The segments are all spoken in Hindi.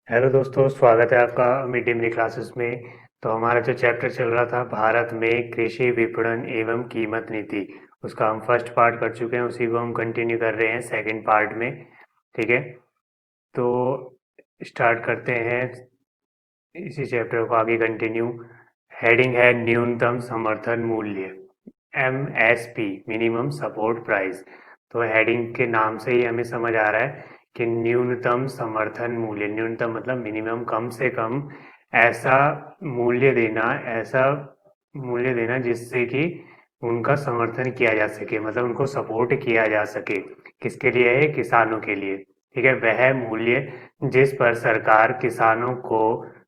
हेलो दोस्तों, स्वागत है आपका मिड डे मील क्लासेस में। तो हमारा जो चैप्टर चल रहा था भारत में कृषि विपणन एवं कीमत नीति, उसका हम फर्स्ट पार्ट कर चुके हैं। उसी को हम कंटिन्यू कर रहे हैं सेकंड पार्ट में। ठीक है, तो स्टार्ट करते हैं इसी चैप्टर को आगे कंटिन्यू। हेडिंग है न्यूनतम समर्थन मूल्य, एमएसपी, मिनिमम सपोर्ट प्राइस। तो हेडिंग के नाम से ही हमें समझ आ रहा है कि न्यूनतम समर्थन मूल्य, न्यूनतम मतलब मिनिमम, कम से कम ऐसा मूल्य देना, ऐसा मूल्य देना जिससे कि उनका समर्थन किया जा सके, मतलब उनको सपोर्ट किया जा सके। किसके लिए है? किसानों के लिए। ठीक है, वह मूल्य जिस पर सरकार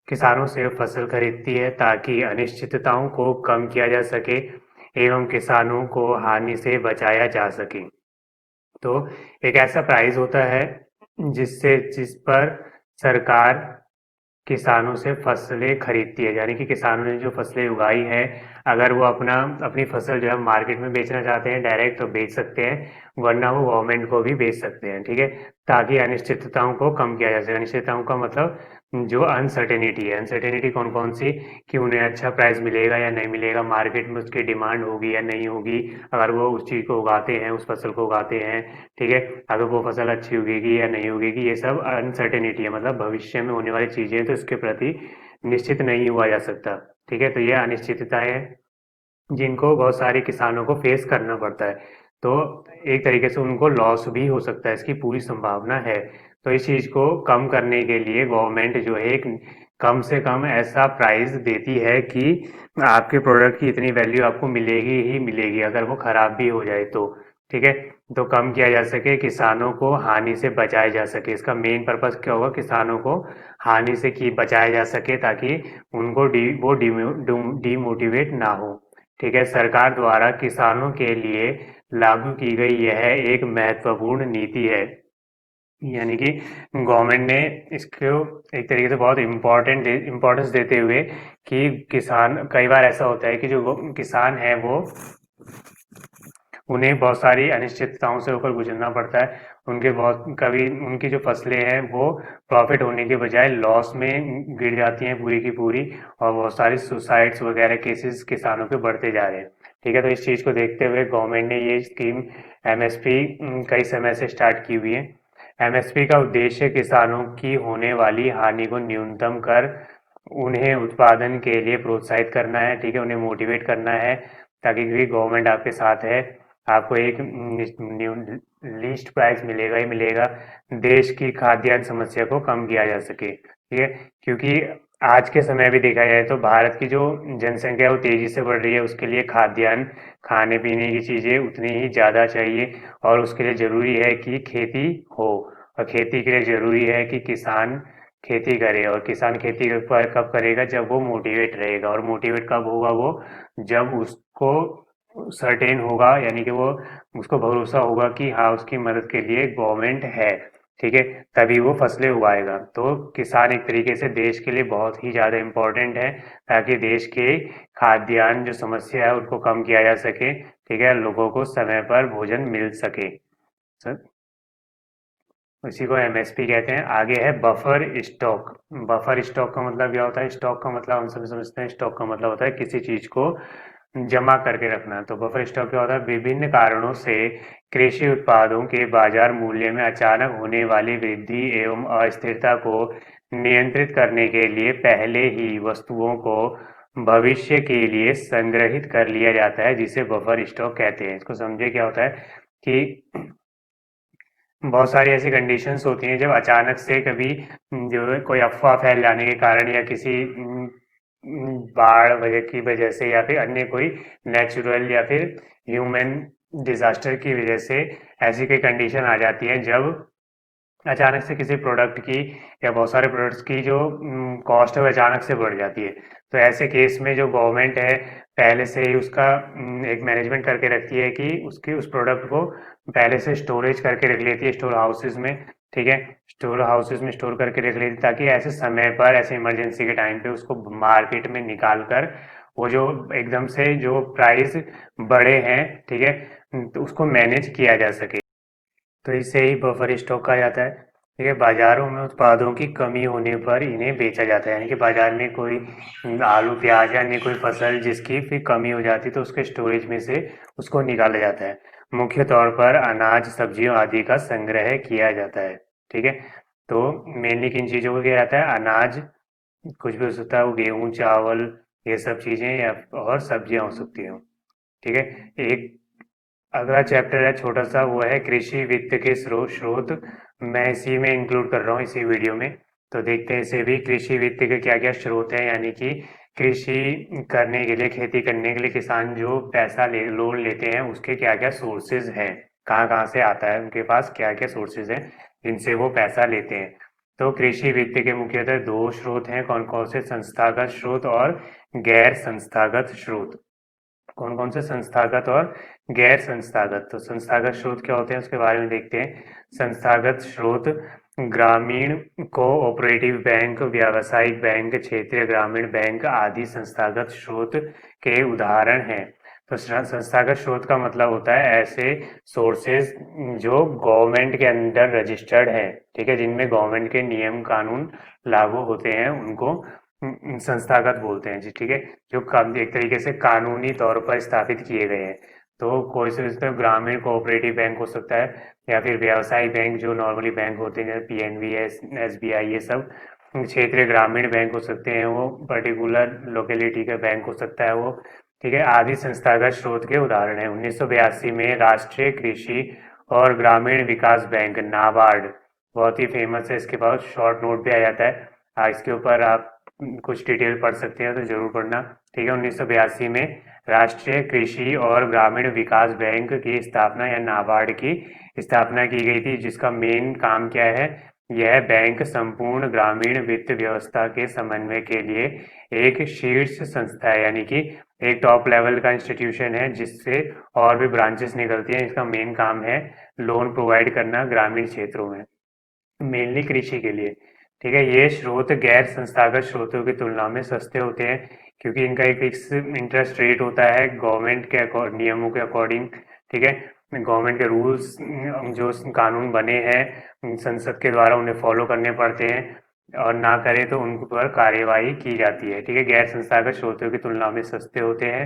किसानों से फसल खरीदती है ताकि अनिश्चितताओं को कम किया जा सके एवं किसानों को हानि से बचाया जा सके। तो एक ऐसा प्राइस होता है जिस पर सरकार किसानों से फसलें खरीदती है, यानी कि किसानों ने जो फसलें उगाई है, अगर वो अपनी फसल जो है मार्केट में बेचना चाहते हैं डायरेक्ट तो बेच सकते हैं, वरना वो गवर्नमेंट को भी बेच सकते हैं। ठीक है, ताकि अनिश्चितताओं को कम किया जा सके। अनिश्चितताओं का मतलब जो अनसर्टेनिटी है, अनसर्टेनिटी कौन कौन सी, कि उन्हें अच्छा प्राइस मिलेगा या नहीं मिलेगा, मार्केट में उसकी डिमांड होगी या नहीं होगी, अगर वो उस चीज़ को उगाते हैं, उस फसल को उगाते हैं। ठीक है, अगर वो फसल अच्छी उगेगी या नहीं उगेगी, ये सब अनसर्टेनिटी है, मतलब भविष्य में होने वाली चीजें, तो इसके प्रति निश्चित नहीं हुआ जा सकता। ठीक है, तो ये अनिश्चितता है जिनको बहुत सारे किसानों को फेस करना पड़ता है। तो एक तरीके से उनको लॉस भी हो सकता है, इसकी पूरी संभावना है। तो इस चीज को कम करने के लिए गवर्नमेंट जो है एक कम से कम ऐसा प्राइस देती है कि आपके प्रोडक्ट की इतनी वैल्यू आपको मिलेगी ही मिलेगी, अगर वो खराब भी हो जाए तो। ठीक है, तो कम किया जा सके, किसानों को हानि से बचाया जा सके। इसका मेन पर्पस क्या होगा? किसानों को हानि से की बचाया जा सके ताकि उनको डीमोटिवेट ना हो। ठीक है, सरकार द्वारा किसानों के लिए लागू की गई यह एक महत्वपूर्ण नीति है, यानी कि गवर्नमेंट ने इसको एक तरीके से बहुत इम्पोर्टेंस देते हुए कि किसान, कई बार ऐसा होता है कि जो किसान है वो, उन्हें बहुत सारी अनिश्चितताओं से होकर गुजरना पड़ता है। उनके बहुत कभी उनकी जो फसलें हैं वो प्रॉफिट होने के बजाय लॉस में गिर जाती हैं पूरी की पूरी, और बहुत सारी सुसाइड्स वगैरह केसेस किसानों के बढ़ते जा रहे हैं। ठीक है, तो इस चीज़ को देखते हुए गवर्नमेंट ने ये स्कीम एमएसपी कई समय से स्टार्ट की हुई है। एमएसपी का उद्देश्य किसानों की होने वाली हानि को न्यूनतम कर उन्हें उत्पादन के लिए प्रोत्साहित करना है। ठीक है, उन्हें मोटिवेट करना है, ताकि गवर्नमेंट आपके साथ है, आपको एक लीस्ट प्राइस मिलेगा ही मिलेगा, देश की खाद्यान्न समस्या को कम किया जा सके। ठीक है, क्योंकि आज के समय भी देखा जाए तो भारत की जो जनसंख्या है वो तेजी से बढ़ रही है, उसके लिए खाद्यान्न, खाने पीने की चीजें उतनी ही ज्यादा चाहिए, और उसके लिए जरूरी है कि खेती हो, और खेती के लिए जरूरी है कि किसान खेती करे। और किसान खेती कब करेगा? जब वो मोटिवेट रहेगा। और मोटिवेट कब होगा वो? जब उसको सर्टेन होगा, यानी कि वो, उसको भरोसा होगा कि हाँ, उसकी मदद के लिए गवर्नमेंट है। ठीक है, तभी वो फसलें उगाएगा। तो किसान एक तरीके से देश के लिए बहुत ही ज़्यादा इम्पोर्टेंट है, ताकि देश के खाद्यान्न जो समस्या है उसको कम किया जा सके। ठीक है, लोगों को समय पर भोजन मिल सके। सर, इसी को एमएसपी कहते हैं। आगे है बफर स्टॉक। बफर स्टॉक का मतलब क्या होता है? स्टॉक का मतलब हम सब समझते हैं, स्टॉक का मतलब होता है किसी चीज को जमा करके रखना। तो बफर स्टॉक क्या होता है? विभिन्न कारणों से कृषि उत्पादों के बाजार मूल्य में अचानक होने वाली वृद्धि एवं अस्थिरता को नियंत्रित करने के लिए पहले ही वस्तुओं को भविष्य के लिए संग्रहित कर लिया जाता है, जिसे बफर स्टॉक कहते हैं। इसको समझे क्या होता है कि बहुत सारी ऐसी कंडीशंस होती हैं जब अचानक से कभी जो है कोई अफवाह फैल जाने के कारण, या किसी बाढ़ वजह की वजह से, या फिर अन्य कोई नेचुरल या फिर ह्यूमन डिजास्टर की वजह से ऐसी कोई कंडीशन आ जाती है जब अचानक से किसी प्रोडक्ट की या बहुत सारे प्रोडक्ट्स की जो कॉस्ट है वो अचानक से बढ़ जाती है। तो ऐसे केस में जो गवर्नमेंट है पहले से ही उसका एक मैनेजमेंट करके रखती है कि उसकी उस प्रोडक्ट को पहले से स्टोरेज करके रख लेती है स्टोर हाउसेज में। ठीक है, स्टोर हाउसेज में स्टोर करके रख लेती है, ताकि ऐसे समय पर, ऐसे इमरजेंसी के टाइम पे उसको मार्केट में निकाल कर वो जो एकदम से जो प्राइस बढ़े हैं, ठीक है, तो उसको मैनेज किया जा सके। तो इसे ही बफर स्टॉक कहा जाता है। ठीक है, बाजारों में उत्पादों की कमी होने पर इन्हें बेचा जाता है, यानी कि बाजार में कोई आलू प्याज या अन्य कोई फसल जिसकी फिर कमी हो जाती है तो उसके स्टोरेज में से उसको निकाला जाता है। मुख्य तौर पर अनाज सब्जियों आदि का संग्रह किया जाता है। ठीक है, तो मेनली किन चीज़ों को किया जाता है? अनाज, कुछ भी हो सकता है, वो गेहूँ चावल ये सब चीज़ें, या और सब्जियां हो सकती हैं। ठीक है, एक अगला चैप्टर है छोटा सा, वो है कृषि वित्त के स्रोत। मैं इसी में इंक्लूड कर रहा हूँ इसी वीडियो में। तो देखते हैं इसे भी, कृषि वित्त के क्या क्या स्रोत हैं, यानी कि कृषि करने के लिए, खेती करने के लिए किसान जो पैसा लोन लेते हैं उसके क्या क्या सोर्सेज हैं, कहाँ कहाँ से आता है, उनके पास क्या क्या सोर्सेज हैं जिनसे वो पैसा लेते हैं। तो कृषि वित्त के मुख्यतः दो स्रोत हैं, कौन कौन से? संस्थागत स्रोत और गैर संस्थागत स्रोत। कौन कौन से? संस्थागत और गैर संस्थागत। तो संस्थागत स्रोत क्या होते हैं उसके बारे में देखते हैं। संस्थागत स्रोत ग्रामीण कोऑपरेटिव बैंक, व्यावसायिक बैंक, क्षेत्रीय ग्रामीण बैंक आदि संस्थागत स्रोत के उदाहरण हैं। तो संस्थागत स्रोत का मतलब होता है ऐसे सोर्सेज जो गवर्नमेंट के अंडर रजिस्टर्ड है, ठीक है, जिनमें गवर्नमेंट के नियम कानून लागू होते हैं, उनको संस्थागत बोलते हैं जी। ठीक है, जो एक तरीके से कानूनी तौर पर स्थापित किए गए हैं। तो कोई से इसमें ग्रामीण कोऑपरेटिव बैंक हो सकता है, या फिर व्यवसायिक बैंक जो नॉर्मली बैंक होते हैं, पीएनबी, एसबीआई, ये सब। क्षेत्रीय ग्रामीण बैंक हो सकते हैं, वो पर्टिकुलर लोकेलिटी का बैंक हो सकता है वो। ठीक है, आदि संस्थागत स्रोत के उदाहरण है। 1982 में राष्ट्रीय कृषि और ग्रामीण विकास बैंक नाबार्ड बहुत ही फेमस है, इसके पास शॉर्ट नोट भी आ जाता है। इसके ऊपर आप कुछ डिटेल पढ़ सकते हैं तो जरूर पढ़ना। ठीक है, 1982 में राष्ट्रीय कृषि और ग्रामीण विकास बैंक की स्थापना या नाबार्ड की स्थापना की गई थी, जिसका मेन काम क्या है? यह बैंक संपूर्ण ग्रामीण वित्त व्यवस्था के समन्वय के लिए एक शीर्ष संस्था है, यानी कि एक टॉप लेवल का इंस्टीट्यूशन है जिससे और भी ब्रांचेस निकलती हैं। इसका मेन काम है लोन प्रोवाइड करना ग्रामीण क्षेत्रों में, मेनली कृषि के लिए। ठीक है, ये स्रोत गैर संस्थागत स्रोतों की तुलना में सस्ते होते हैं, क्योंकि इनका एक फिक्स इंटरेस्ट रेट होता है गवर्नमेंट के नियमों के अकॉर्डिंग। ठीक है, गवर्नमेंट के रूल्स जो कानून बने हैं संसद के द्वारा उन्हें फॉलो करने पड़ते हैं, और ना करे तो उन पर कार्यवाही की जाती है। ठीक है, गैर संस्थागत स्रोतों की तुलना में सस्ते होते हैं,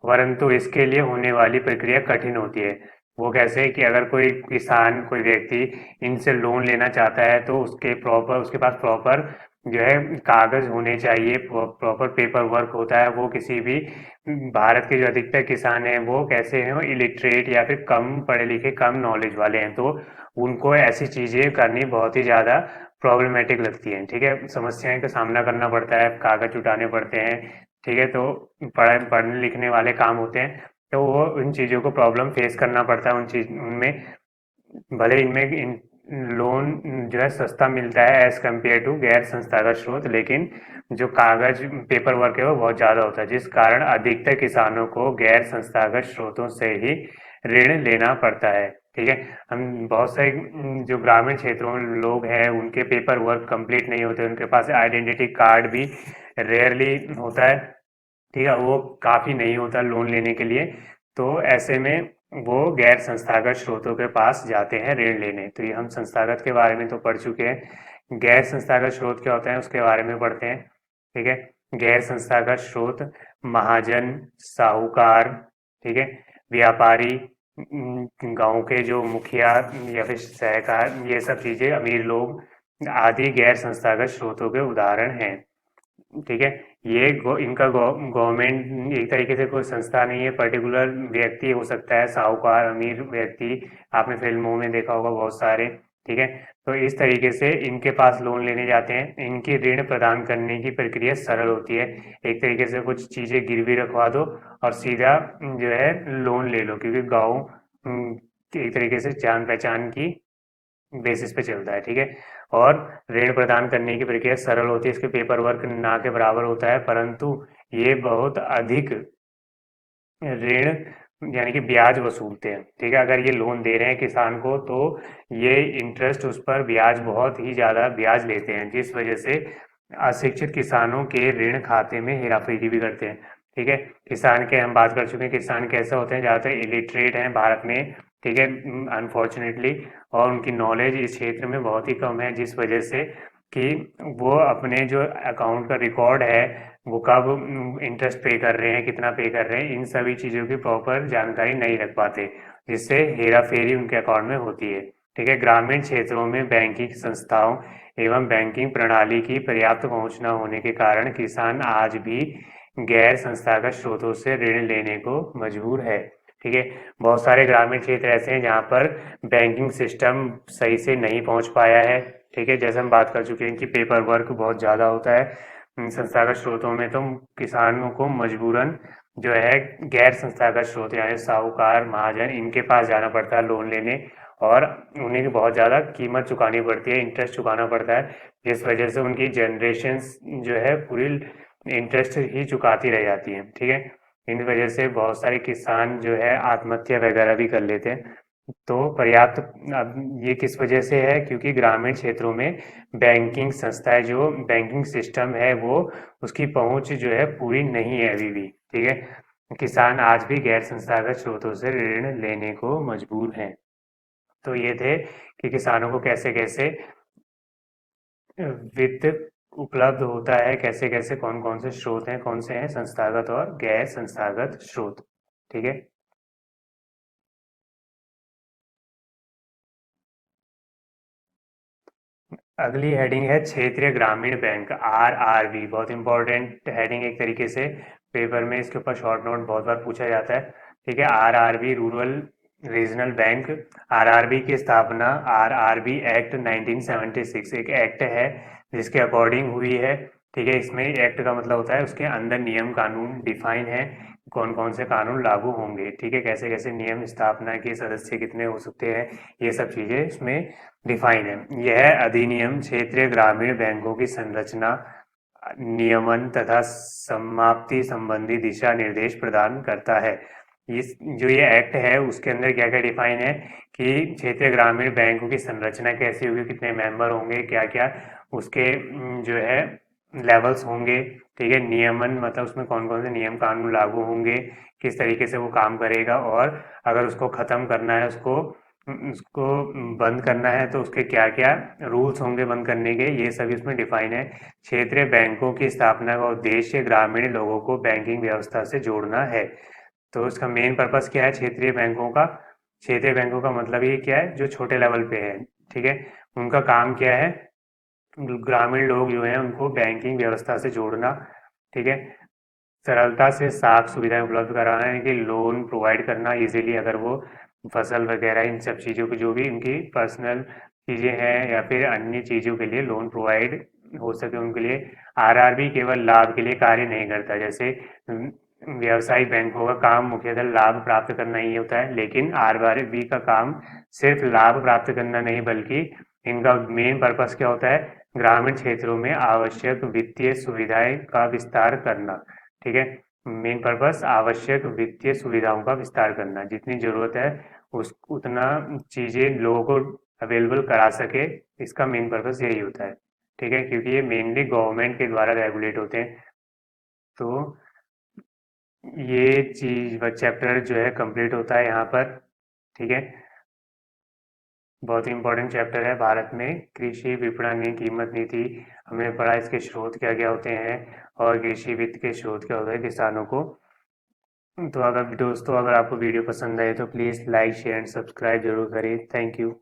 परंतु इसके लिए होने वाली प्रक्रिया कठिन होती है। वो कैसे? कि अगर कोई किसान, कोई व्यक्ति इनसे लोन लेना चाहता है तो उसके पास प्रॉपर जो है कागज होने चाहिए, प्रॉपर पेपर वर्क होता है। वो किसी भी भारत के जो अधिकतर किसान हैं वो कैसे हैं? इलिटरेट या फिर कम पढ़े लिखे, कम नॉलेज वाले हैं, तो उनको ऐसी चीजें करनी बहुत ही ज्यादा प्रॉब्लमेटिक लगती हैं। ठीक है, समस्याएं का सामना करना पड़ता है, कागज जुटाने पड़ते हैं। ठीक है, तो पढ़ने लिखने वाले काम होते हैं, तो वो उन चीज़ों को प्रॉब्लम फेस करना पड़ता है। उनमें भले इनमें लोन जो है सस्ता मिलता है एज कम्पेयर टू गैर संस्थागत स्रोत, लेकिन जो कागज पेपर वर्क है वो बहुत ज़्यादा होता है, जिस कारण अधिकतर किसानों को गैर संस्थागत स्रोतों से ही ऋण लेना पड़ता है। ठीक है, हम बहुत से जो ग्रामीण क्षेत्रों में लोग हैं उनके पेपर वर्क कंप्लीट नहीं होते, उनके पास आइडेंटिटी कार्ड भी रेयरली होता है। ठीक है, वो काफ़ी नहीं होता लोन लेने के लिए, तो ऐसे में वो गैर संस्थागत स्रोतों के पास जाते हैं ऋण लेने। तो ये हम संस्थागत के बारे में तो पढ़ चुके हैं, गैर संस्थागत स्रोत क्या होता है उसके बारे में पढ़ते हैं। ठीक है, गैर संस्थागत स्रोत महाजन, साहूकार, ठीक है, व्यापारी, गांव के जो मुखिया या फिर सहकार, ये सब चीजें, अमीर लोग आदि गैर संस्थागत स्रोतों के उदाहरण हैं। ठीक है, ये इनका गवर्नमेंट एक तरीके से कोई संस्था नहीं है, पर्टिकुलर व्यक्ति हो सकता है, साहूकार, अमीर व्यक्ति, आपने फिल्मों में देखा होगा बहुत सारे। ठीक है, तो इस तरीके से इनके पास लोन लेने जाते हैं, इनकी ऋण प्रदान करने की प्रक्रिया सरल होती है। एक तरीके से कुछ चीजें गिरवी रखवा दो और सीधा जो है लोन ले लो, क्योंकि गाँव एक तरीके से जान पहचान की बेसिस पे चलता है। ठीक है, और ऋण प्रदान करने की प्रक्रिया सरल होती है, इसके पेपर वर्क ना के बराबर होता है, परंतु ये बहुत अधिक ऋण यानी कि ब्याज वसूलते हैं। ठीक है, अगर ये लोन दे रहे हैं किसान को तो ये इंटरेस्ट उस पर ब्याज बहुत ही ज्यादा ब्याज लेते हैं, जिस वजह से अशिक्षित किसानों के ऋण खाते में हेराफेरी भी करते हैं। ठीक है, किसान के हम बात कर चुके हैं, किसान कैसे होते हैं? ज्यादातर इलिटरेट हैं भारत में, ठीक है, अनफॉर्चुनेटली। और उनकी नॉलेज इस क्षेत्र में बहुत ही कम है, जिस वजह से कि वो अपने जो अकाउंट का रिकॉर्ड है वो कब इंटरेस्ट पे कर रहे हैं, कितना पे कर रहे हैं, इन सभी चीज़ों की प्रॉपर जानकारी नहीं रख पाते, जिससे हेरा फेरी उनके अकाउंट में होती है। ठीक है, ग्रामीण क्षेत्रों में बैंकिंग संस्थाओं एवं बैंकिंग प्रणाली की पर्याप्त पहुंच न होने के कारण किसान आज भी गैर संस्थागत स्रोतों से ऋण लेने को मजबूर है। ठीक है, बहुत सारे ग्रामीण क्षेत्र ऐसे हैं जहाँ पर बैंकिंग सिस्टम सही से नहीं पहुंच पाया है। ठीक है, जैसे हम बात कर चुके हैं कि पेपर वर्क बहुत ज़्यादा होता है संस्थागत स्रोतों में, तो किसानों को मजबूरन जो है गैर संस्थागत स्रोत यानी साहूकार, महाजन, इनके पास जाना पड़ता है लोन लेने, और उन्हें बहुत ज़्यादा कीमत चुकानी पड़ती है, इंटरेस्ट चुकाना पड़ता है, जिस वजह से उनकी जनरेशन जो है पूरी इंटरेस्ट ही चुकाती रह जाती है। ठीक है, इन वजह से बहुत सारे किसान जो है आत्महत्या वगैरह भी कर लेते हैं। तो पर्याप्त, अब ये किस वजह से है, क्योंकि ग्रामीण क्षेत्रों में बैंकिंग संस्थाएं, जो बैंकिंग सिस्टम है वो उसकी पहुंच जो है पूरी नहीं है अभी भी। ठीक है, किसान आज भी गैर संस्थागत स्रोतों से ऋण लेने को मजबूर हैं। तो ये थे कि किसानों को कैसे कैसे वित्त उपलब्ध होता है, कैसे कैसे कौन कौन से स्रोत हैं, कौन से हैं संस्थागत और गैर संस्थागत स्रोत। ठीक है, अगली हेडिंग है क्षेत्रीय ग्रामीण बैंक, RRB। बहुत इंपॉर्टेंट हेडिंग एक तरीके से, पेपर में इसके ऊपर शॉर्ट नोट बहुत बार पूछा जाता है। ठीक है, RRB rural regional bank. RRB की स्थापना RRB एक्ट 1976, एक एक्ट है जिसके अकॉर्डिंग हुई है। ठीक है, इसमें एक्ट का मतलब होता है उसके अंदर नियम कानून डिफाइन है, कौन कौन से कानून लागू होंगे। ठीक है, कैसे कैसे नियम, स्थापना के सदस्य कितने हो सकते हैं, ये सब चीजें इसमें डिफाइन है। यह अधिनियम क्षेत्रीय ग्रामीण बैंकों की संरचना, नियमन तथा समाप्ति संबंधी दिशा निर्देश प्रदान करता है। इस जो ये एक्ट है उसके अंदर क्या क्या डिफाइन है कि क्षेत्रीय ग्रामीण बैंकों की संरचना कैसी होगी, कितने मेंबर होंगे, क्या क्या उसके जो है लेवल्स होंगे। ठीक है, नियमन मतलब उसमें कौन कौन से नियम कानून लागू होंगे, किस तरीके से वो काम करेगा, और अगर उसको खत्म करना है, उसको उसको बंद करना है तो उसके क्या क्या रूल्स होंगे बंद करने के, ये सभी उसमें डिफाइन है। क्षेत्रीय बैंकों की स्थापना का उद्देश्य ग्रामीण लोगों को बैंकिंग व्यवस्था से जोड़ना है। तो इसका मेन पर्पस क्या है क्षेत्रीय बैंकों का? क्षेत्रीय बैंकों का मतलब ये क्या है, जो छोटे लेवल पे है। ठीक है, उनका काम क्या है, ग्रामीण लोग जो हैं उनको बैंकिंग व्यवस्था से जोड़ना। ठीक है, सरलता से साख सुविधाएं उपलब्ध कराना है कि लोन प्रोवाइड करना इजीली, अगर वो फसल वगैरह इन सब चीज़ों की जो भी उनकी पर्सनल चीज़ें हैं या फिर अन्य चीज़ों के लिए लोन प्रोवाइड हो सके उनके लिए। RRB केवल लाभ के लिए कार्य नहीं करता, जैसे व्यावसायिक बैंकों का काम मुख्यतः लाभ प्राप्त करना ही होता है, लेकिन RRB का काम सिर्फ लाभ प्राप्त करना नहीं, बल्कि इनका मेन पर्पस क्या होता है, ग्रामीण क्षेत्रों में आवश्यक वित्तीय सुविधाएं का विस्तार करना। ठीक है, मेन पर्पस आवश्यक वित्तीय सुविधाओं का विस्तार करना, जितनी जरूरत है उस उतना चीजें लोगों को अवेलेबल करा सके, इसका मेन पर्पस यही होता है। ठीक है, क्योंकि ये मेनली गवर्नमेंट के द्वारा रेगुलेट होते हैं। तो ये चीज चैप्टर जो है कंप्लीट होता है यहाँ पर। ठीक है, बहुत ही इंपॉर्टेंट चैप्टर है। भारत में कृषि विपणन कीमत नीति, हमने पढ़ा इसके स्रोत क्या क्या होते हैं और कृषि वित्त के स्रोत क्या होते हैं किसानों को। तो अगर दोस्तों, अगर आपको वीडियो पसंद आए तो please like share and subscribe जरूर करें। Thank you.